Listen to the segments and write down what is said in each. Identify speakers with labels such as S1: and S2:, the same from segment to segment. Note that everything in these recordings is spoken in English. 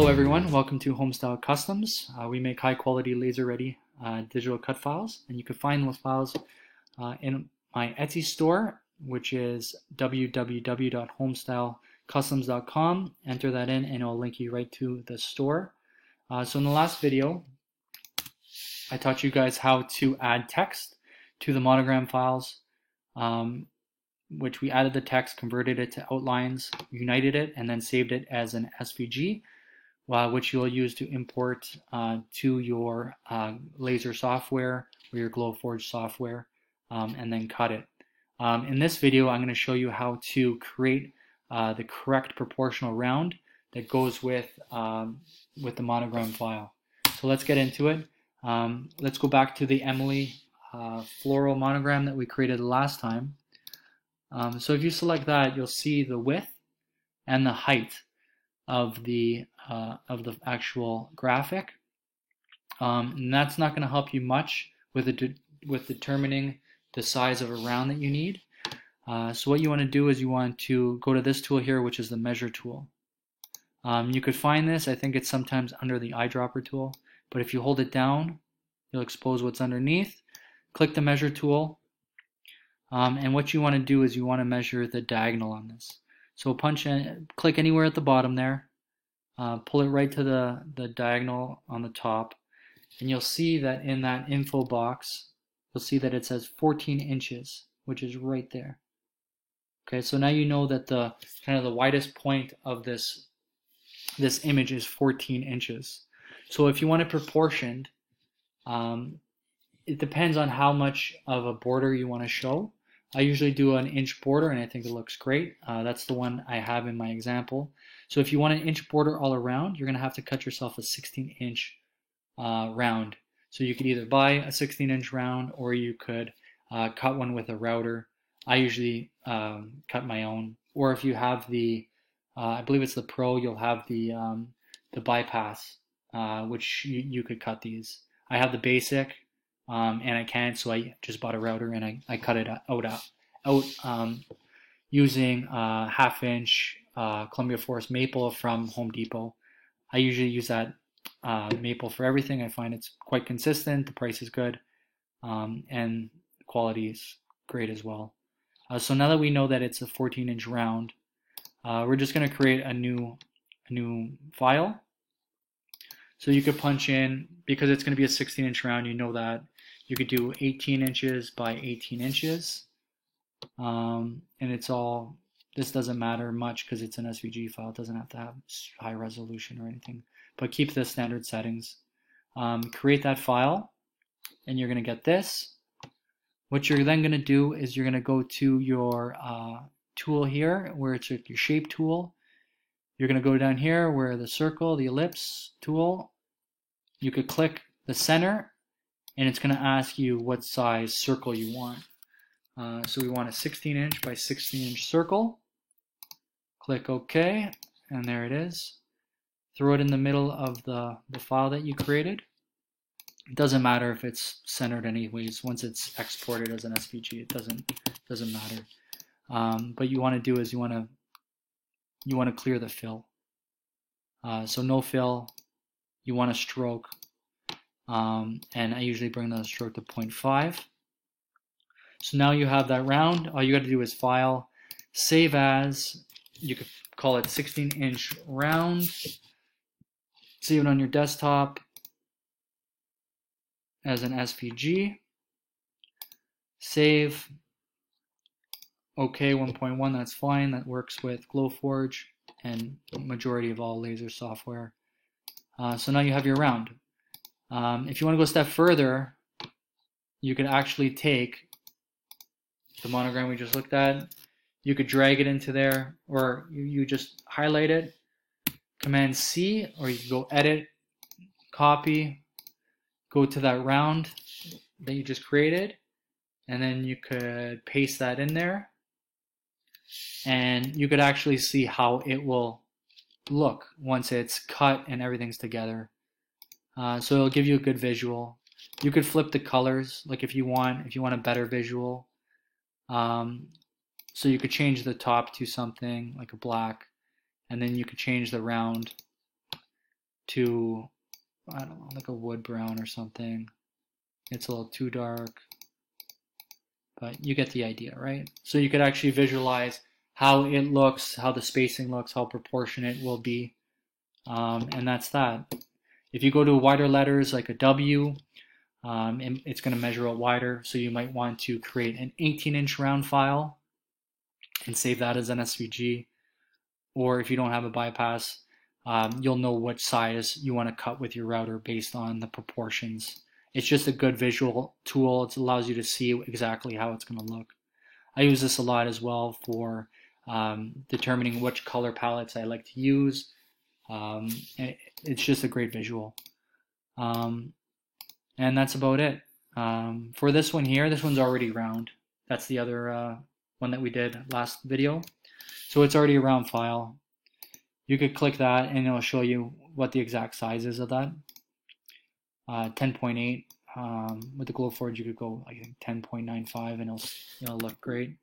S1: everyone, welcome to Homestyle Customs. We make high quality laser ready digital cut files, and you can find those files in my Etsy store, which is www.homestylecustoms.com. Enter that in and it'll link you right to the store. So in the last video, I taught you guys how to add text to the monogram files, which we added the text, converted it to outlines, united it, and then saved it as an SVG. Which you'll use to import to your laser software or your Glowforge software, and then cut it. In this video, I'm going to show you how to create the correct proportional round that goes with the monogram file. So let's get into it. Let's go back to the Emily floral monogram that we created last time. So if you select that, you'll see the width and the height of the actual graphic, and that's not going to help you much with determining the size of a round that you need. So what you want to do is you want to go to this tool here, which is the measure tool. You could find this, I think it's sometimes under the eyedropper tool, but if you hold it down, you'll expose what's underneath. Click the measure tool, and what you want to do is you want to measure the diagonal on this. So click anywhere at the bottom there, pull it right to the diagonal on the top, and you'll see that in that info box, you'll see that it says 14 inches, which is right there. Okay, so now you know that the widest point of this image is 14 inches. So if you want it proportioned, it depends on how much of a border you want to show. I usually do an inch border and I think it looks great. That's the one I have in my example. So if you want an inch border all around, you're going to have to cut yourself a 16-inch round. So you could either buy a 16-inch round or you could cut one with a router. I usually cut my own. Or if you have the, I believe it's the Pro, you'll have the bypass, which you could cut these. I have the basic. And I can't, so I just bought a router and I cut it out using 1/2-inch Columbia Forest maple from Home Depot. I usually use that maple for everything. I find it's quite consistent, the price is good, and the quality is great as well. So now that we know that it's a 14-inch round, we're just going to create a new file. So you could punch in, because it's going to be a 16-inch round, you know that. You could do 18 inches by 18 inches. And this doesn't matter much because it's an SVG file. It doesn't have to have high resolution or anything. But keep the standard settings. Create that file, and you're going to get this. What you're then going to do is you're going to go to your tool here, where it's your shape tool. You're going to go down here where the circle, the ellipse tool, you could click the center and it's going to ask you what size circle you want. So we want a 16-inch by 16-inch circle. Click OK, and there it is. Throw it in the middle of the file that you created. It doesn't matter if it's centered anyways. Once it's exported as an SVG, it doesn't matter. But you want to do is you want to clear the fill. So no fill, you want a stroke, and I usually bring the stroke to 0.5. So now you have that round. All you got to do is file, save as, you could call it 16-inch round, save it on your desktop as an SVG, save, OK 1.1, that's fine, that works with Glowforge and majority of all laser software. So now you have your round. If you want to go a step further, you could actually take the monogram we just looked at, you could drag it into there, or you just highlight it, Command C, or you can go edit, copy, go to that round that you just created, and then you could paste that in there. And you could actually see how it will look once it's cut and everything's together. So it'll give you a good visual. You could flip the colors, like if you want a better visual. So you could change the top to something like a black, and then you could change the round to, I don't know, like a wood brown or something. It's a little too dark, but you get the idea, right? So you could actually visualize how it looks, how the spacing looks, how proportionate will be, and that's that. If you go to wider letters like a W, it's going to measure out wider, so you might want to create an 18-inch round file and save that as an SVG. Or if you don't have a bypass, you'll know which size you want to cut with your router based on the proportions. It's just a good visual tool. It allows you to see exactly how it's going to look. I use this a lot as well for determining which color palettes I like to use. It's just a great visual. And that's about it. For this one here, this one's already round. That's the other one that we did last video. So it's already a round file. You could click that and it'll show you what the exact size is of that. 10.8. With the Glowforge you could go I think 10.95 and it'll look great.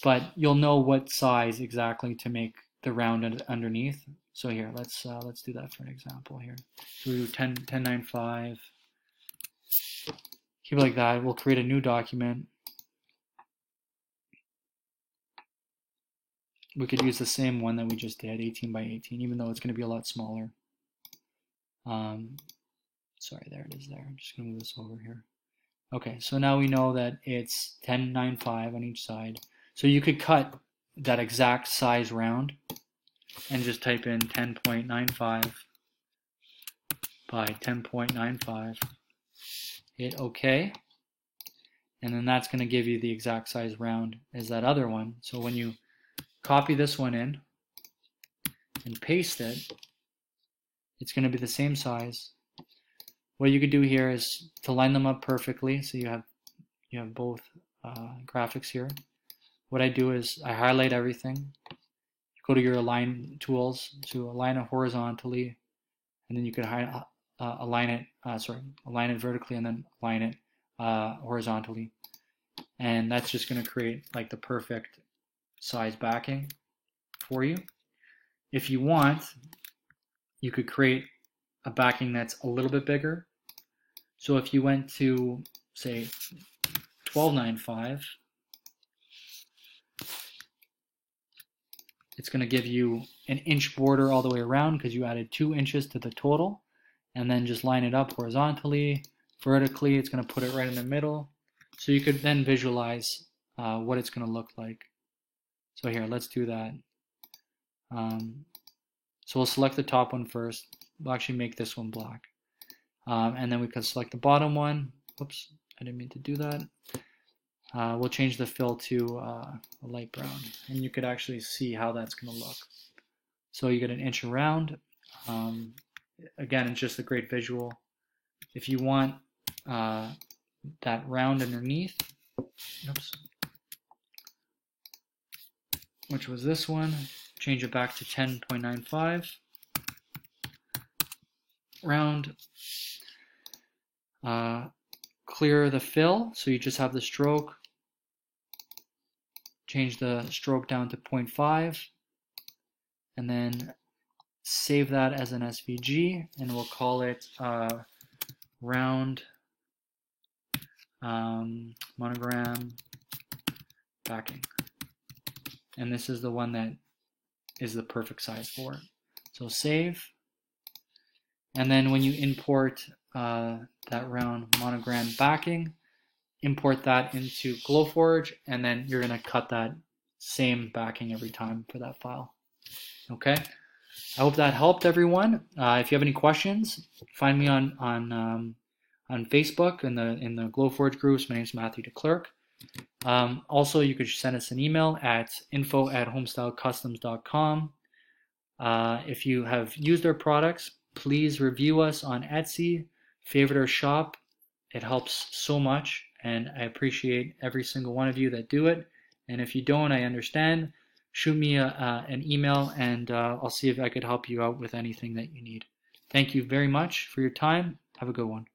S1: But you'll know what size exactly to make the round underneath. So here, let's do that for an example here. So we do 10.95. Keep it like that. We'll create a new document. We could use the same one that we just did, 18 by 18, even though it's going to be a lot smaller. Sorry, there it is there. I'm just going to move this over here. Okay, so now we know that it's 10.95 on each side. So you could cut that exact size round and just type in 10.95 by 10.95. Hit OK. And then that's going to give you the exact size round as that other one. So when you copy this one in and paste it, it's going to be the same size. What you could do here is to line them up perfectly, so you have both graphics here. What I do is I highlight everything. You go to your align tools to align it horizontally, and then you could align it vertically and then align it horizontally. And that's just going to create like the perfect size backing for you. If you want, you could create a backing that's a little bit bigger. So if you went to, say, 12.95, it's going to give you an inch border all the way around because you added 2 inches to the total, and then just line it up horizontally, vertically. It's going to put it right in the middle. So you could then visualize what it's going to look like. So here, let's do that. So we'll select the top one first. We'll actually make this one black. And then we can select the bottom one. Oops, I didn't mean to do that. We'll change the fill to a light brown. And you could actually see how that's going to look. So you get an inch around. Again, it's just a great visual. If you want that round underneath, oops, which was this one, change it back to 10.95. Round. Clear the fill, so you just have the stroke. Change the stroke down to 0.5, and then save that as an SVG, and we'll call it round monogram backing. And this is the one that is the perfect size for it. So save. And then when you import that round monogram backing, import that into Glowforge, and then you're going to cut that same backing every time for that file. Okay, I hope that helped everyone. If you have any questions, find me on Facebook in the Glowforge groups. My name is Matthew DeClercq. Also, you could send us an email at info@homestylecustoms.com. If you have used our products, please review us on Etsy, favorite our shop. It helps so much, and I appreciate every single one of you that do it. And if you don't, I understand. Shoot me an email, and I'll see if I could help you out with anything that you need. Thank you very much for your time. Have a good one.